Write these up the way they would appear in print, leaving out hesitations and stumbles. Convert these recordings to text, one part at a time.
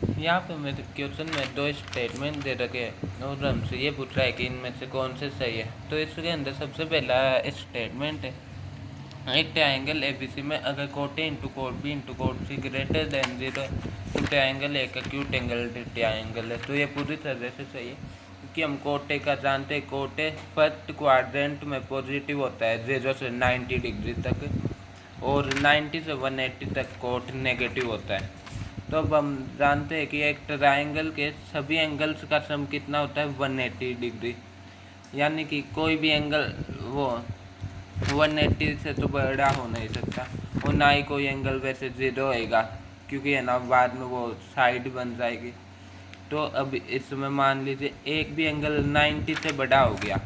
यहाँ पे मेरे क्वेश्चन में दो स्टेटमेंट दे रखे हैं और हमसे ये पूछ रहा है कि इनमें से कौन से सही है। तो इसके अंदर सबसे पहला स्टेटमेंट है, एक ट्रायंगल एबीसी में अगर cot A into cot B into cot C greater than 0 तो ट्रायंगल एक एक्यूट एंगल ट्रायंगल है। तो ये पूरी तरह से सही है क्योंकि हम कोट ए का जानते हैं। कोट ए फर्स्ट क्वाड्रेंट में पॉजिटिव होता है 0 से 90 डिग्री तक और 90 से 180 तक कोट नेगेटिव होता है। तो अब हम जानते हैं कि एक ट्रायंगल के सभी एंगल्स का सम कितना होता है 180 डिग्री, यानी कि कोई भी एंगल वो 180 से तो बड़ा हो नहीं सकता और ना ही कोई एंगल वैसे 0 होएगा क्योंकि है ना बाद में वो साइड बन जाएगी। तो अब इसमें मान लीजिए एक भी एंगल 90 से बड़ा हो गया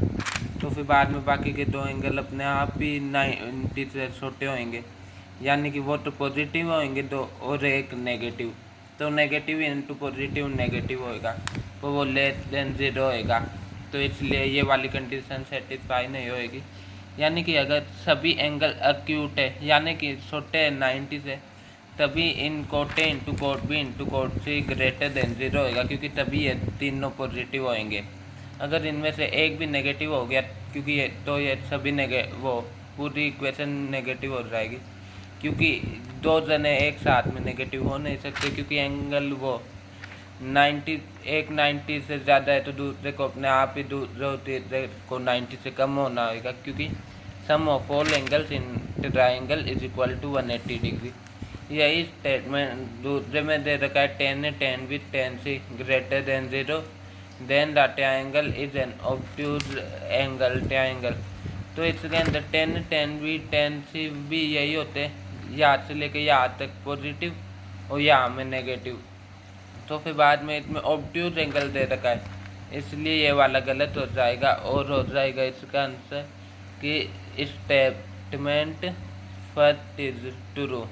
तो फिर बाद में बाकी के दो एंगल अपने आप ही 90 से छोटे होंगे, यानी कि वो तो पॉजिटिव होंगे दो और एक नेगेटिव। तो नेगेटिव इंटू पॉजिटिव नेगेटिव होएगा तो वो लेस देन 0 होएगा। तो इसलिए ये वाली कंडीशन सेटिस्फाई नहीं होएगी, यानी कि अगर सभी एंगल एक्यूट है यानी कि छोटे 90 से, तभी इन cot A into cot B into cot C greater than 0 होएगा क्योंकि तभी ये तीनों पॉजिटिव होएंगे। अगर इनमें से एक भी नेगेटिव हो गया क्योंकि ये तो ये सभी वो पूरी इक्वेशन नेगेटिव हो जाएगी क्योंकि दो जने एक साथ में नेगेटिव हो नहीं सकते क्योंकि एंगल वो 90 एक 90 से ज़्यादा है तो दूसरे को अपने आप ही दूसरे को 90 से कम होना होगा क्योंकि sum of all angles in triangle is equal to 180 degree. यही स्टेटमेंट दूसरे में दे रखा है 10 है 10 with 10 C greater than 0 then the triangle is an obtuse angle triangle. तो इसके अंदर 10 10 भी 10 सी भी यही होते हैं, यहाँ से लेके यहाँ तक पॉजिटिव और यहाँ में नेगेटिव। तो फिर बाद में इसमें ऑब्ट्यूज एंगल दे रखा है इसलिए ये वाला गलत हो जाएगा और हो जाएगा इसका आंसर कि स्टेटमेंट फर्स्ट इज ट्रू।